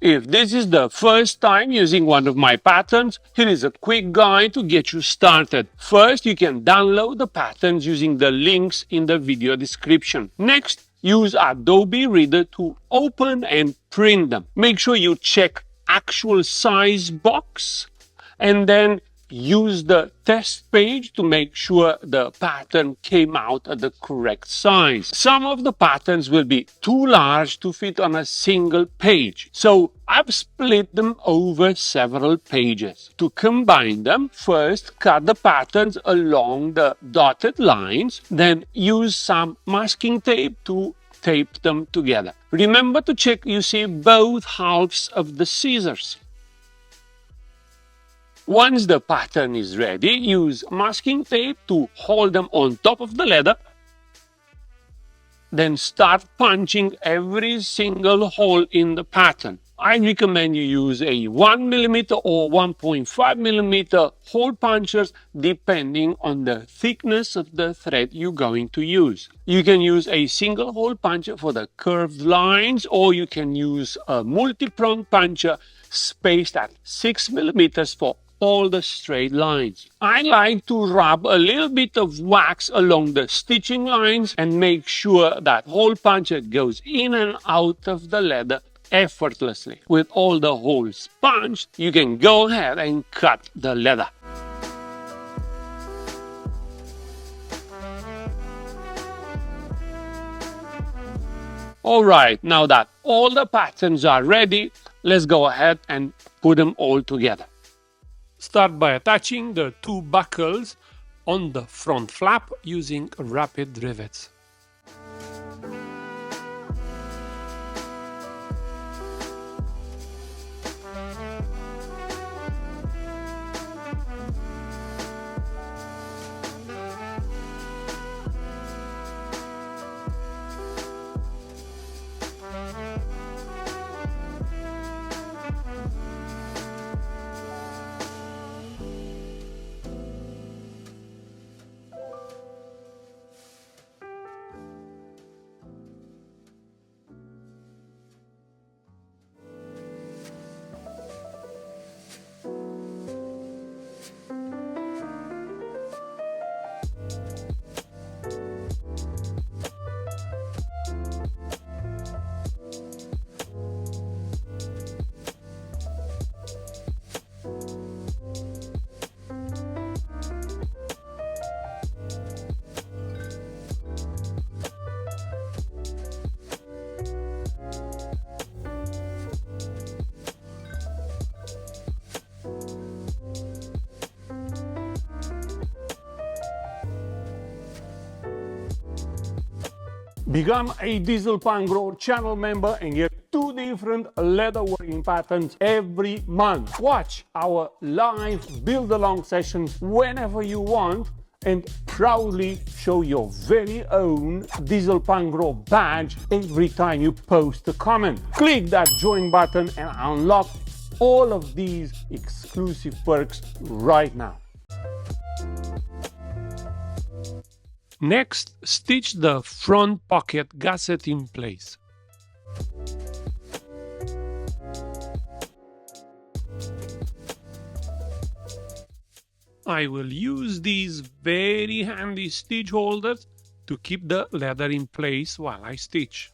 If this is the first time using one of my patterns, here is a quick guide to get you started. First, you can download the patterns using the links in the video description. Next, use Adobe Reader to open and print them. Make sure you check actual size box and then use the test page to make sure the pattern came out at the correct size. Some of the patterns will be too large to fit on a single page, so I've split them over several pages. To combine them, first cut the patterns along the dotted lines, then use some masking tape to tape them together. Remember to check you see both halves of the scissors. Once the pattern is ready, use masking tape to hold them on top of the leather. Then start punching every single hole in the pattern. I recommend you use a 1mm or 1.5mm hole punchers depending on the thickness of the thread you're going to use. You can use a single hole puncher for the curved lines, or you can use a multi-prong puncher spaced at 6mm for all the straight lines. I like to rub a little bit of wax along the stitching lines and make sure that hole puncher goes in and out of the leather effortlessly. With all the holes punched, you can go ahead and cut the leather. Alright, now that all the patterns are ready, let's go ahead and put them all together. Start by attaching the two buckles on the front flap using rapid rivets. Become a Diesel Punk Grow channel member and get 2 different leather working patterns every month. Watch our live build along sessions whenever you want and proudly show your very own Diesel Punk Grow badge every time you post a comment. Click that join button and unlock all of these exclusive perks right now. Next, stitch the front pocket gusset in place. I will use these very handy stitch holders to keep the leather in place while I stitch.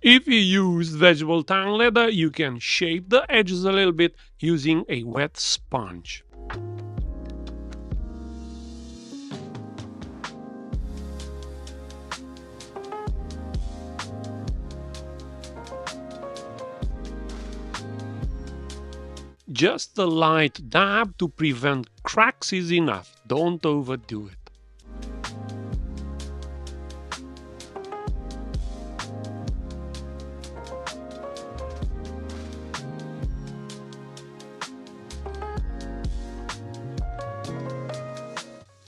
If you use vegetable tan leather, you can shape the edges a little bit using a wet sponge. Just a light dab to prevent cracks is enough. Don't overdo it.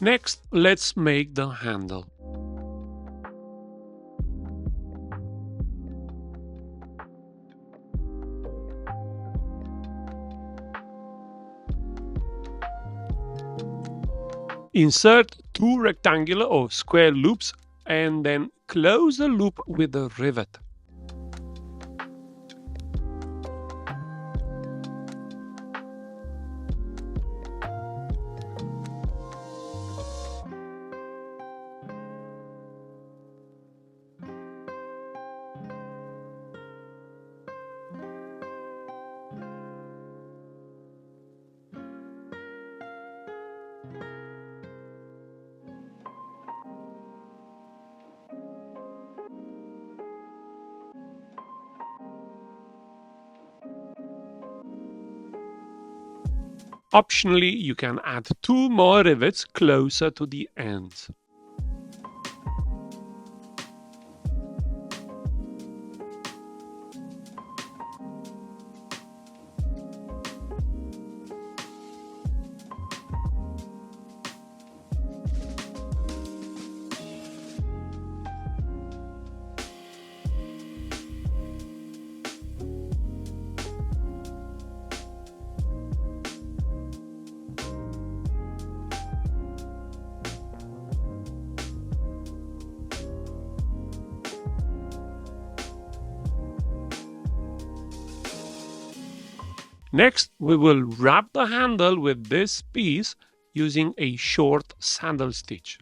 Next, let's make the handle. Insert two rectangular or square loops and then close the loop with a rivet. Optionally, you can add two more rivets closer to the ends. Next, we will wrap the handle with this piece using a short sandal stitch.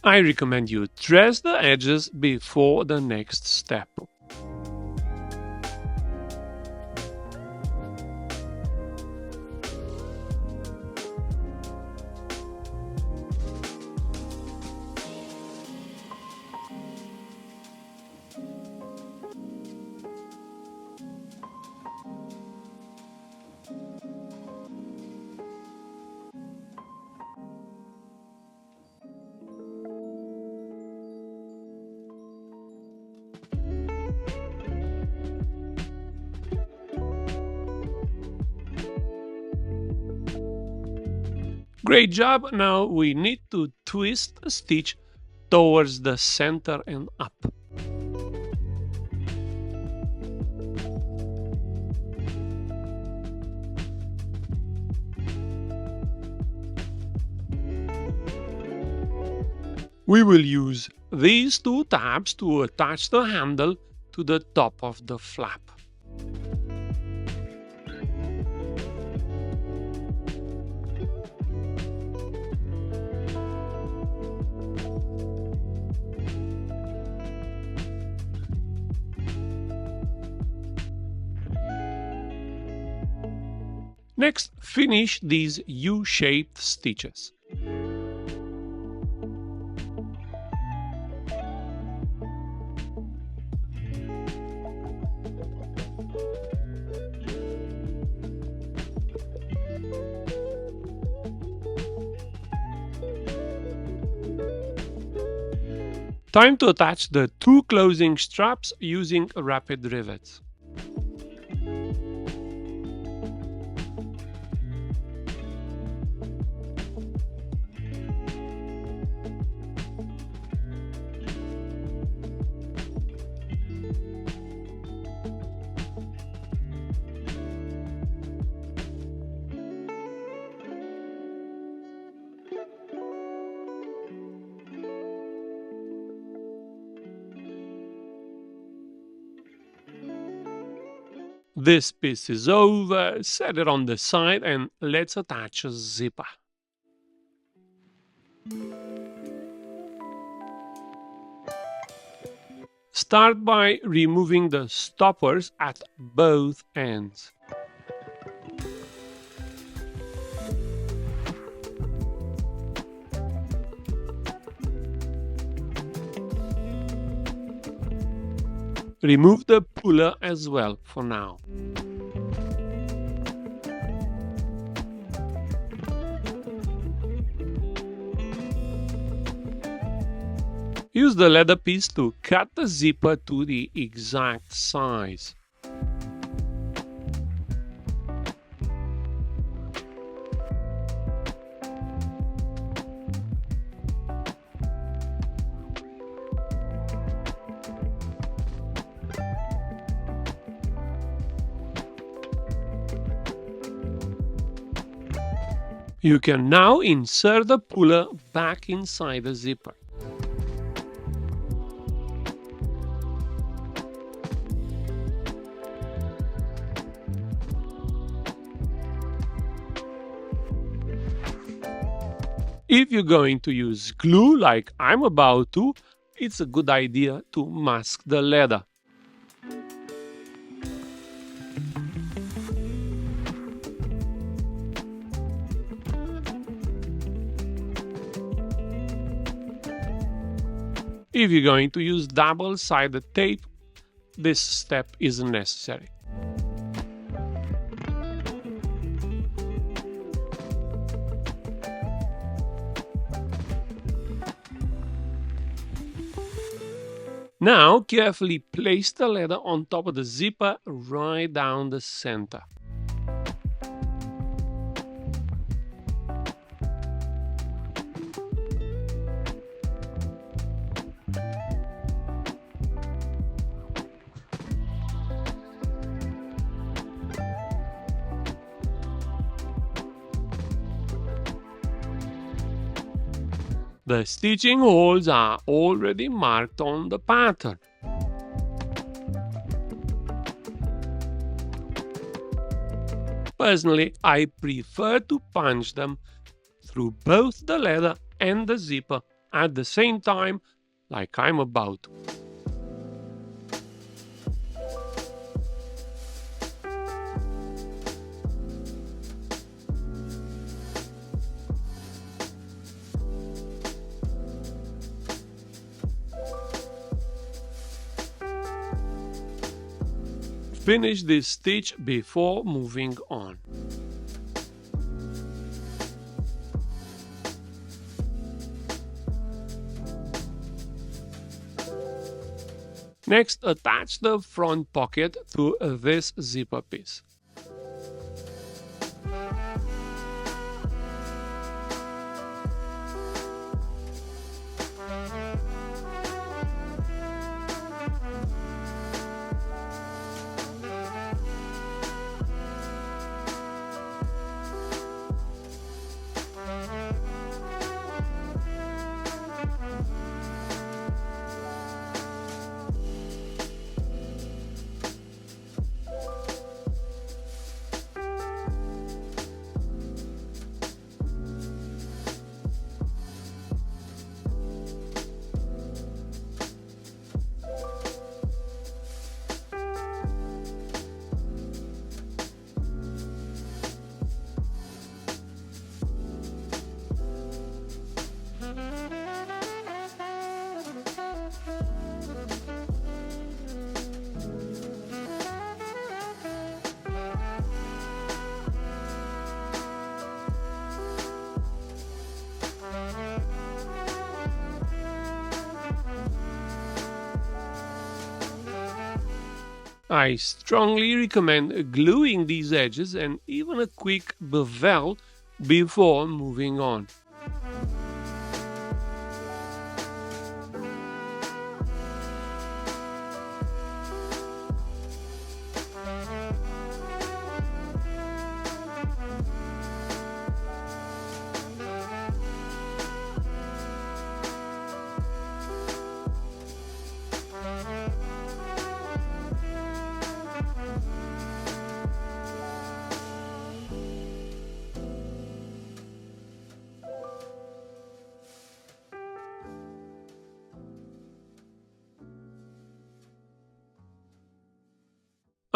I recommend you dress the edges before the next step. Great job! Now we need to twist the stitch towards the center and up. We will use these two tabs to attach the handle to the top of the flap. Next, finish these U-shaped stitches. Time to attach the two closing straps using rapid rivets. This piece is over, set it on the side and let's attach a zipper. Start by removing the stoppers at both ends. Remove the puller as well for now. Use the leather piece to cut the zipper to the exact size. You can now insert the puller back inside the zipper. If you're going to use glue like I'm about to, it's a good idea to mask the leather. If you're going to use double-sided tape, this step isn't necessary. Now carefully place the leather on top of the zipper right down the center. The stitching holes are already marked on the pattern. Personally, I prefer to punch them through both the leather and the zipper at the same time, like I'm about to. Finish this stitch before moving on. Next, attach the front pocket to this zipper piece. I strongly recommend gluing these edges and even a quick bevel before moving on.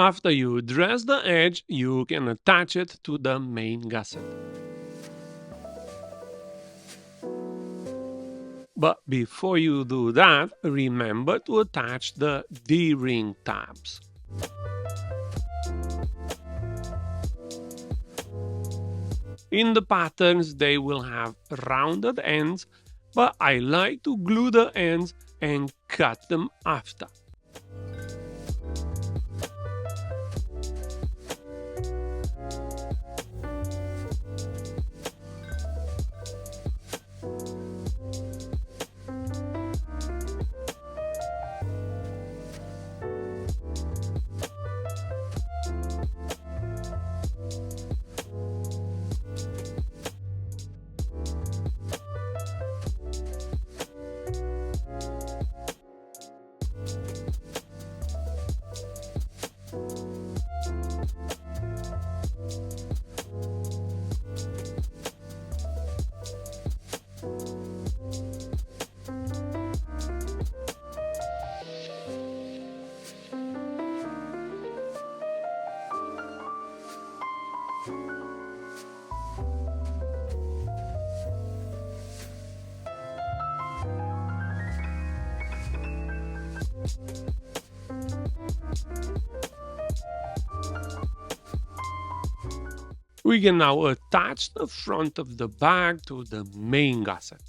After you dress the edge, you can attach it to the main gusset. But before you do that, remember to attach the D-ring tabs. In the patterns, they will have rounded ends, but I like to glue the ends and cut them after. We can now attach the front of the bag to the main gusset.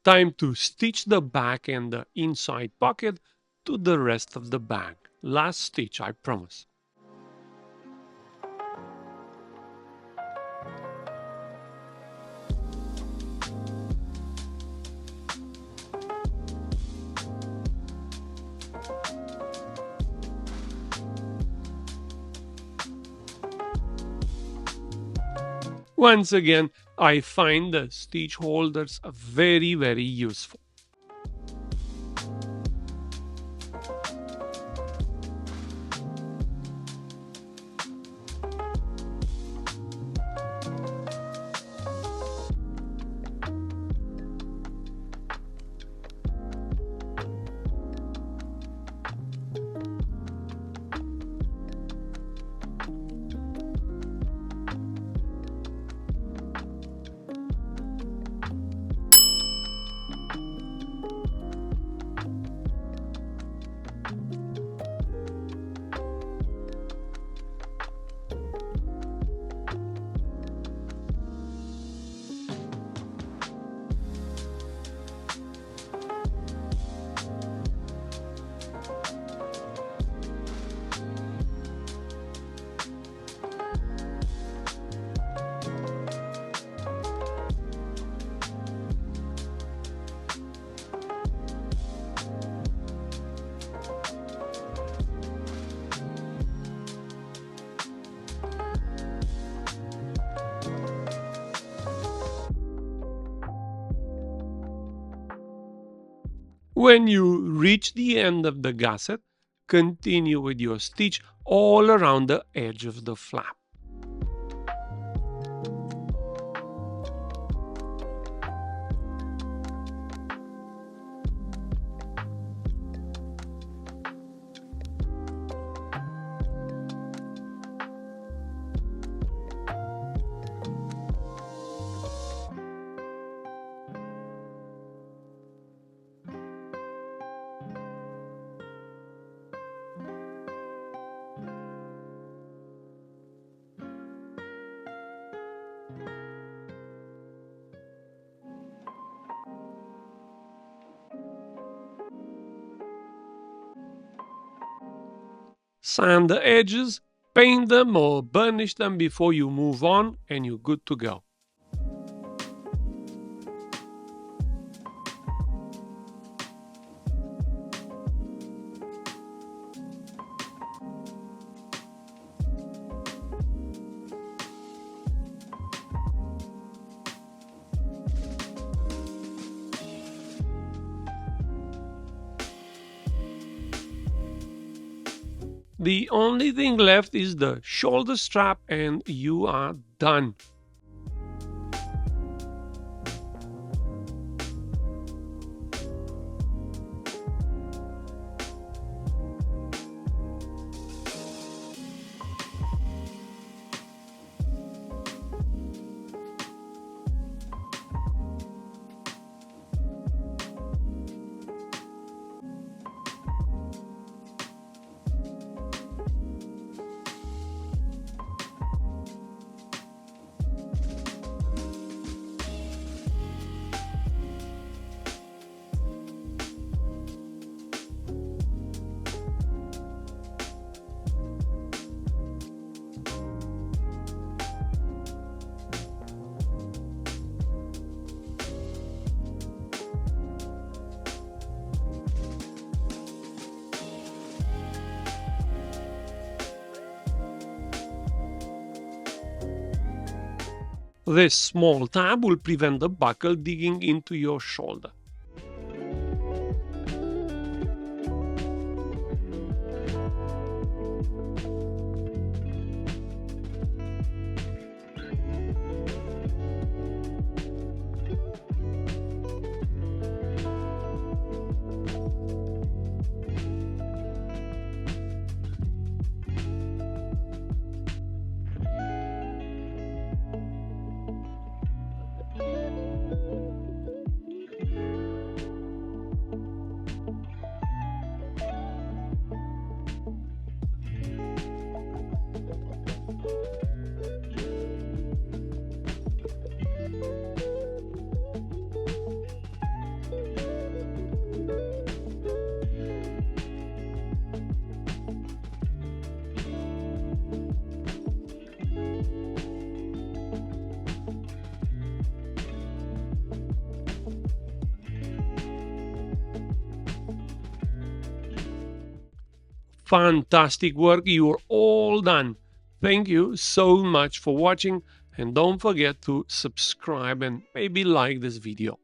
Time to stitch the back and the inside pocket to the rest of the bag. Last stitch, I promise. Once again, I find the stitch holders very useful. When you reach the end of the gusset, continue with your stitch all around the edge of the flap. Sand the edges, paint them or burnish them before you move on, and you're good to go. The only thing left is the shoulder strap and you are done. This small tab will prevent the buckle digging into your shoulder. Fantastic work, you're all done. Thank you so much for watching and don't forget to subscribe and maybe like this video.